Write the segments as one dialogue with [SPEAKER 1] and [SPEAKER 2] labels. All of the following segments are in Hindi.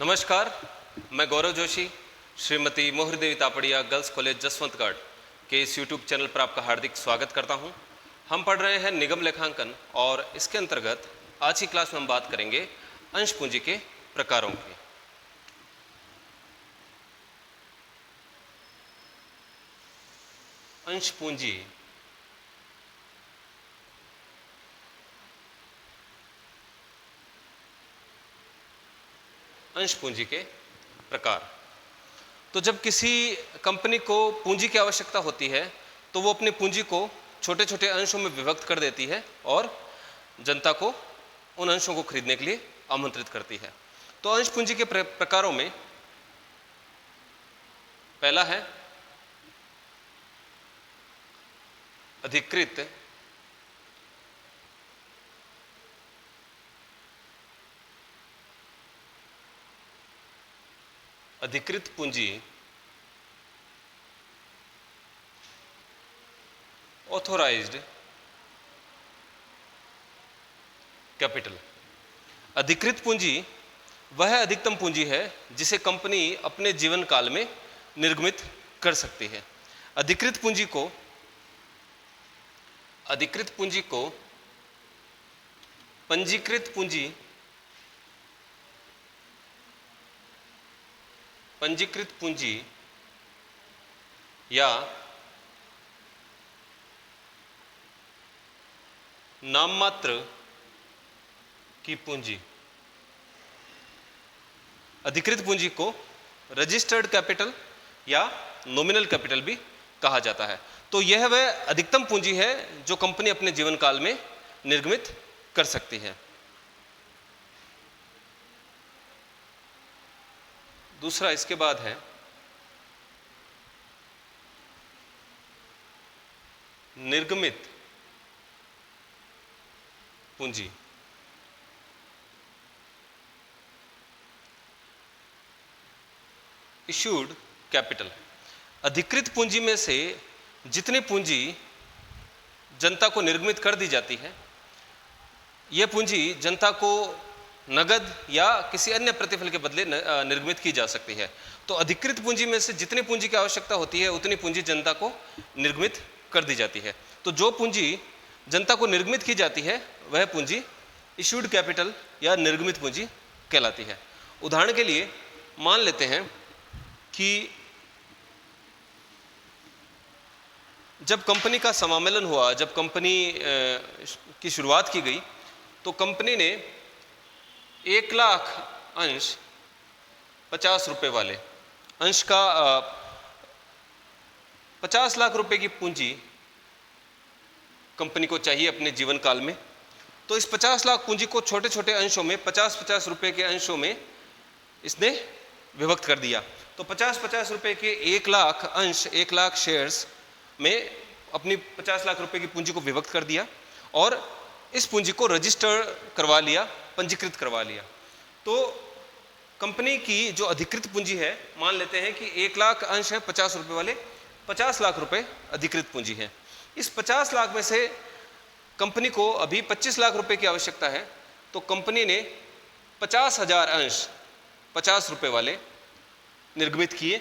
[SPEAKER 1] नमस्कार, मैं गौरव जोशी, श्रीमती मोहरी देवी तापड़िया गर्ल्स कॉलेज जसवंतगढ़ के इस यूट्यूब चैनल पर आपका हार्दिक स्वागत करता हूं। हम पढ़ रहे हैं निगम लेखांकन और इसके अंतर्गत आज की क्लास में हम बात करेंगे अंश पूंजी के प्रकारों की। अंश पूंजी अंश पूंजी के प्रकार। तो जब किसी कंपनी को पूंजी की आवश्यकता होती है तो वो अपनी पूंजी को छोटे छोटे अंशों में विभक्त कर देती है और जनता को उन अंशों को खरीदने के लिए आमंत्रित करती है। तो अंश पूंजी के प्रकारों में पहला है अधिकृत पूंजी, ऑथोराइज्ड कैपिटल। अधिकृत पूंजी वह अधिकतम पूंजी है जिसे कंपनी अपने जीवन काल में निर्गमित कर सकती है। अधिकृत पूंजी को पंजीकृत पूंजी या नाममात्र की पूंजी, अधिकृत पूंजी को रजिस्टर्ड कैपिटल या नॉमिनल कैपिटल भी कहा जाता है। तो यह वह अधिकतम पूंजी है जो कंपनी अपने जीवन काल में निर्गमित कर सकती है। दूसरा इसके बाद है निर्गमित पूंजी। Issued capital. अधिकृत पूंजी में से जितनी पूंजी जनता को निर्गमित कर दी जाती है, यह पूंजी जनता को नगद या किसी अन्य प्रतिफल के बदले निर्गमित की जा सकती है। तो अधिकृत पूंजी में से जितनी पूंजी की आवश्यकता होती है उतनी पूंजी जनता को निर्गमित कर दी जाती है। तो जो पूंजी जनता को निर्गमित की जाती है वह पूंजी इश्यूड कैपिटल या निर्गमित पूंजी कहलाती है। उदाहरण के लिए मान लेते हैं कि जब कंपनी का समामेलन हुआ, जब कंपनी की शुरुआत की गई, तो कंपनी ने 1,00,000 अंश 50 रुपए वाले अंश का 50 लाख रुपए की पूंजी कंपनी को चाहिए अपने जीवन काल में। तो इस 50 लाख पूंजी को छोटे छोटे अंशों में 50-50 रुपए के अंशों में इसने विभक्त कर दिया। तो 50-50 रुपए के 1,00,000 अंश, 1,00,000 शेयर्स में अपनी 50 लाख रुपए की पूंजी को विभक्त कर दिया और इस पूंजी को रजिस्टर करवा लिया, पंजीकृत करवा लिया। तो कंपनी की जो अधिकृत पूंजी है, मान लेते हैं कि 1,00,000 अंश है 50 रुपए वाले, 50 लाख रुपए अधिकृत पूंजी है। इस 50 लाख में से कंपनी को अभी 25 लाख रुपए की आवश्यकता है। तो कंपनी ने 50,000 अंश 50 रुपए वाले निर्गमित किए।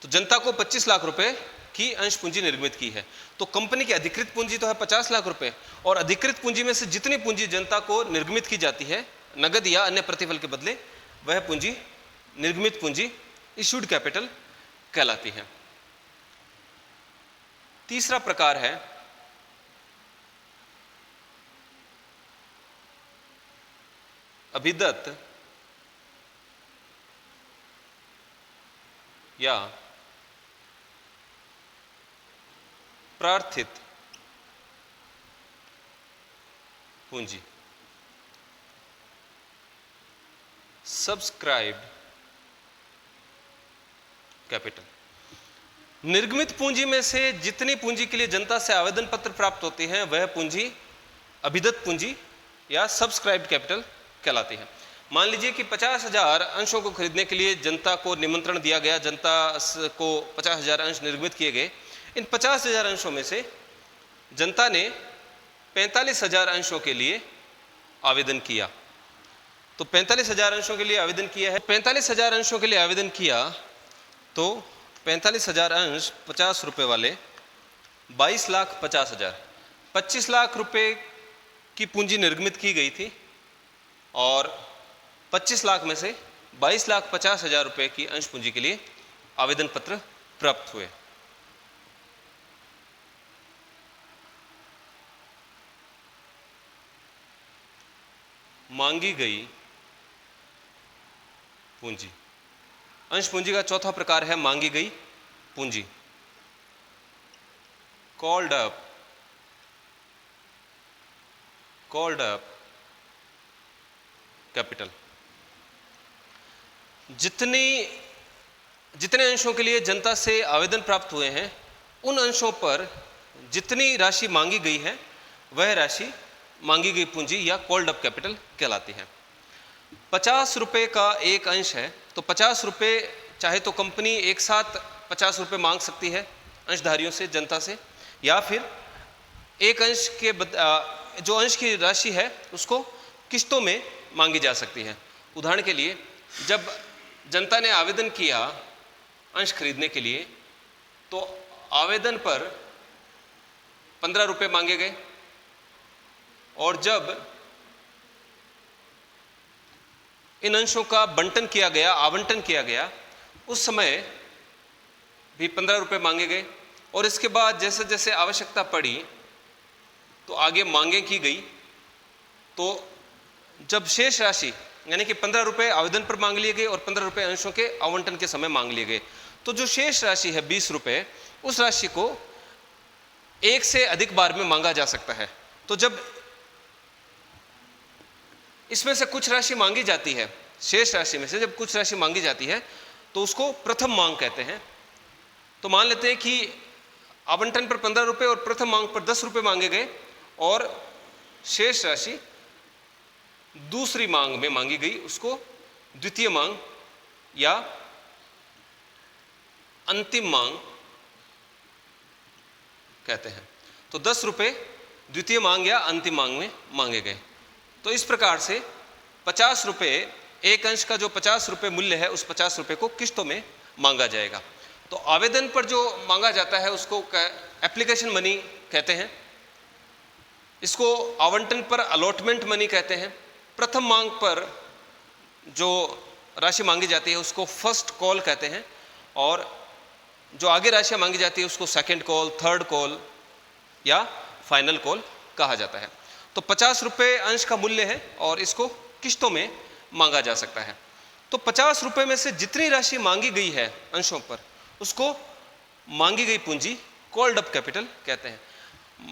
[SPEAKER 1] तो जनता को 25 लाख रुपए की अंश पूंजी निर्गमित की है। तो कंपनी की अधिकृत पूंजी तो है 50 लाख रुपए और अधिकृत पूंजी में से जितनी पूंजी जनता को निर्गमित की जाती है नगद या अन्य प्रतिफल के बदले, वह पूंजी निर्गमित पूंजी इश्यूड कैपिटल कहलाती है। तीसरा प्रकार है अभिदत्त या प्रार्थित पूंजी, सब्सक्राइब्ड कैपिटल। निर्गमित पूंजी में से जितनी पूंजी के लिए जनता से आवेदन पत्र प्राप्त होते हैं वह पूंजी अभिदत्त पूंजी या सब्सक्राइब्ड कैपिटल कहलाती है। मान लीजिए कि 50,000 अंशों को खरीदने के लिए जनता को निमंत्रण दिया गया, जनता को 50,000 अंश निर्गमित किए गए। इन 50,000 अंशों में से जनता ने 45,000 अंशों के लिए आवेदन किया। तो 45,000 अंशों के लिए आवेदन किया है। 45,000 अंशों के लिए आवेदन किया तो 45,000 अंश 50 रुपये वाले 22,50,000, 25 लाख रुपए की पूंजी निर्गमित की गई थी और 25 लाख में से 22,50,000 रुपए की अंश पूंजी के लिए आवेदन पत्र प्राप्त हुए। मांगी गई पूंजी, अंश पूंजी का चौथा प्रकार है मांगी गई पूंजी, कॉल्ड अप कैपिटल। जितने अंशों के लिए जनता से आवेदन प्राप्त हुए हैं उन अंशों पर जितनी राशि मांगी गई है वह राशि मांगी गई पूंजी या कॉल्ड अप कैपिटल कहलाती है। 50 रुपये का एक अंश है तो 50 रुपये चाहे तो कंपनी एक साथ 50 रुपये मांग सकती है अंशधारियों से, जनता से, या फिर एक अंश के जो अंश की राशि है उसको किस्तों में मांगी जा सकती है। उदाहरण के लिए जब जनता ने आवेदन किया अंश खरीदने के लिए तो आवेदन पर 15 रुपये मांगे गए और जब इन अंशों का बंटन किया गया, आवंटन किया गया, उस समय भी 15 रुपये मांगे गए और इसके बाद जैसे जैसे आवश्यकता पड़ी तो आगे मांगे की गई। तो जब शेष राशि यानी कि 15 रुपये आवेदन पर मांग लिए गए और 15 रुपये अंशों के आवंटन के समय मांग लिए गए, तो जो शेष राशि है 20 रुपये, उस राशि को एक से अधिक बार में मांगा जा सकता है। तो जब इसमें से कुछ राशि मांगी जाती है, शेष राशि में से जब कुछ राशि मांगी जाती है तो उसको प्रथम मांग कहते हैं। तो मान लेते हैं कि आवंटन पर 15 रुपये और प्रथम मांग पर 10 रुपये मांगे गए और शेष राशि दूसरी मांग में मांगी गई, उसको द्वितीय मांग या अंतिम मांग कहते हैं। तो 10 रुपये द्वितीय मांग या अंतिम मांग में मांगे गए। तो इस प्रकार से 50 रुपये, एक अंश का जो 50 रुपये मूल्य है उस 50 रुपये को किस्तों में मांगा जाएगा। तो आवेदन पर जो मांगा जाता है उसको एप्लीकेशन मनी कहते हैं, इसको आवंटन पर अलॉटमेंट मनी कहते हैं। प्रथम मांग पर जो राशि मांगी जाती है उसको फर्स्ट कॉल कहते हैं और जो आगे राशि मांगी जाती है उसको सेकंड कॉल, थर्ड कॉल या फाइनल कॉल कहा जाता है। तो 50 रुपये अंश का मूल्य है और इसको किस्तों में मांगा जा सकता है। तो 50 रुपये में से जितनी राशि मांगी गई है अंशों पर उसको मांगी गई पूंजी कॉल्ड अप कैपिटल कहते हैं।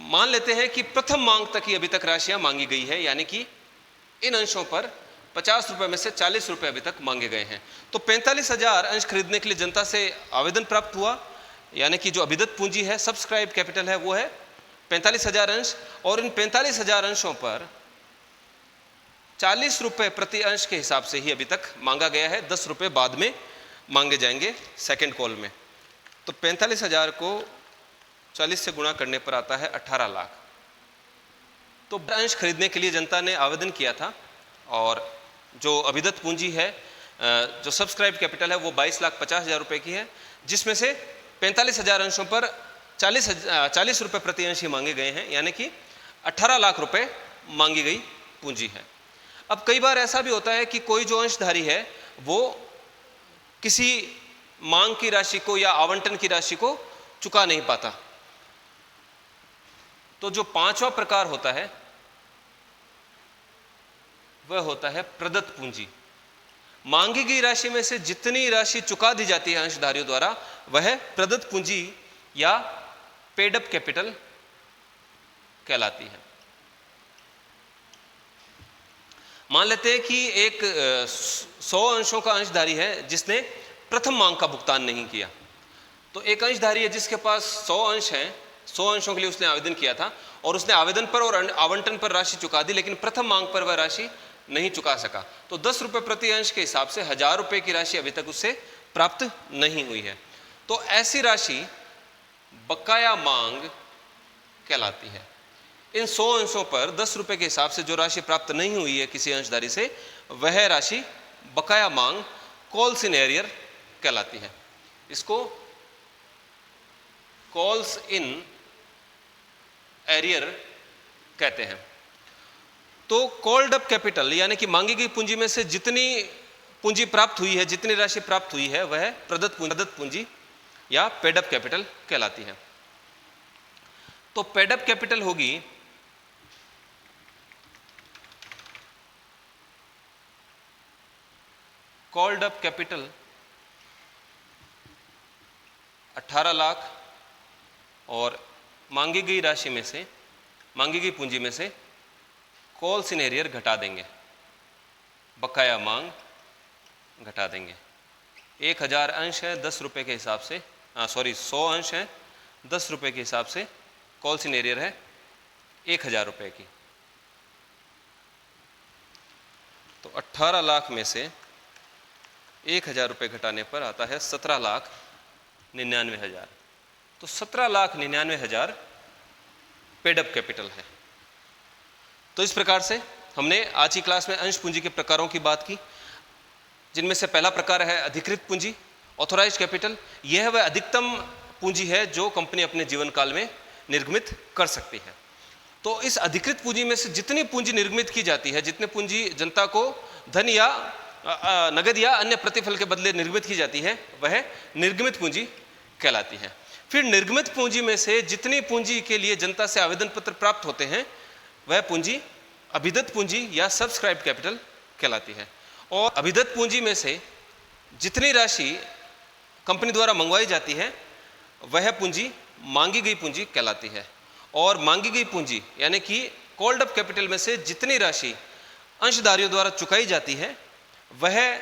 [SPEAKER 1] मान लेते हैं कि प्रथम मांग तक ही अभी तक राशियां मांगी गई है, यानी कि इन अंशों पर 50 रुपये में से 40 रुपये अभी तक मांगे गए हैं। तो 45,000 अंश खरीदने के लिए जनता से आवेदन प्राप्त हुआ, यानी कि जो अभिदत्त पूंजी है, सब्सक्राइब कैपिटल है, वो है 45,000 अंश और इन 45,000 अंशों पर 40 रुपये प्रति अंश के हिसाब से ही अभी तक मांगा गया है। 10 रुपये बाद में मांगे जाएंगे सेकंड कॉल में। तो 45,000 को 40 से गुणा करने पर आता है 18 लाख। तो अंश खरीदने के लिए जनता ने आवेदन किया था और जो अभिदत्त पूंजी है, जो सब्सक्राइब कैपिटल है, वो 22,50,000 रुपये की है, जिसमें से 45,000 अंशों पर 40 रुपये प्रति अंश ही मांगे गए हैं, यानी कि 18 लाख रुपए मांगी गई पूंजी है। अब कई बार ऐसा भी होता है कि कोई जो अंशधारी है वो किसी मांग की राशि को या आवंटन की राशि को चुका नहीं पाता। तो जो पांचवा प्रकार होता है वह होता है प्रदत्त पूंजी। मांगी गई राशि में से जितनी राशि चुका दी जाती है अंशधारियों द्वारा वह प्रदत्त पूंजी या पेड अप कैपिटल कहलाती है। मान लेते हैं कि एक 100 अंशों का अंशधारी है जिसने प्रथम मांग का भुगतान नहीं किया। तो एक अंशधारी है जिसके पास 100 अंश हैं, 100 अंशों के लिए उसने आवेदन किया था और उसने आवेदन पर और आवंटन पर राशि चुका दी, लेकिन प्रथम मांग पर वह राशि नहीं चुका सका। तो 10 रुपये प्रति अंश के हिसाब से 1000 रुपये की राशि अभी तक उससे प्राप्त नहीं हुई है। तो ऐसी राशि बकाया मांग कहलाती है। इन 100 अंशों पर 10 रुपए के हिसाब से जो राशि प्राप्त नहीं हुई है किसी अंशधारी से, वह राशि बकाया मांग कॉल्स इन एरियर कहलाती है। इसको कॉल्स इन एरियर कहते हैं। तो कॉल्ड अप कैपिटल यानी कि मांगी गई पूंजी में से जितनी पूंजी प्राप्त हुई है, जितनी राशि प्राप्त हुई है, वह प्रदत्त पूंजी या पेड अप कैपिटल कहलाती है। तो पेड अप कैपिटल होगी कॉल्ड अप कैपिटल 18 लाख और मांगी गई राशि में से, मांगी गई पूंजी में से कॉल्स इन एरियर घटा देंगे, बकाया मांग घटा देंगे। 1000 अंश है 10 रुपए के हिसाब से, 100 अंश है 10 रुपए के हिसाब से, कॉल्स इन एरियर है 1000 रुपए की। तो 18 लाख में से 1000 रुपये घटाने पर आता है 17,99,000। तो 17,99,000 पेड अप कैपिटल है। तो इस प्रकार से हमने आज की क्लास में अंश पूंजी के प्रकारों की बात की, जिनमें से पहला प्रकार है अधिकृत पूंजी, ऑथोराइज्ड कैपिटल। यह वह अधिकतम पूंजी है जो कंपनी अपने जीवन काल में निर्गमित कर सकती है। तो इस अधिकृत पूंजी में से जितनी पूंजी निर्गमित की जाती है, जितनी पूंजी जनता को धन या नगद या अन्य प्रतिफल के बदले निर्गमित की जाती है, वह निर्गमित पूंजी कहलाती है। फिर निर्गमित पूंजी में से जितनी पूंजी के लिए जनता से आवेदन पत्र प्राप्त होते हैं, वह पूंजी अभिदत्त पूंजी या सब्सक्राइब्ड कैपिटल कहलाती है। और अभिदत्त पूंजी में से जितनी राशि कंपनी द्वारा मंगवाई जाती है, वह पूंजी मांगी गई पूंजी कहलाती है। और मांगी गई पूंजी यानी कि कॉल्ड अप कैपिटल में से जितनी राशि अंशधारियों द्वारा चुकाई जाती है, वह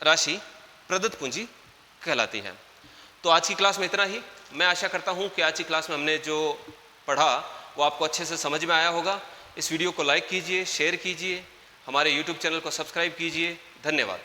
[SPEAKER 1] राशि प्रदत्त पूंजी कहलाती है। तो आज की क्लास में इतना ही। मैं आशा करता हूं कि आज की क्लास में हमने जो पढ़ा वो आपको अच्छे से समझ में आया होगा। इस वीडियो को लाइक कीजिए, शेयर कीजिए, हमारे YouTube चैनल को सब्सक्राइब कीजिए। धन्यवाद।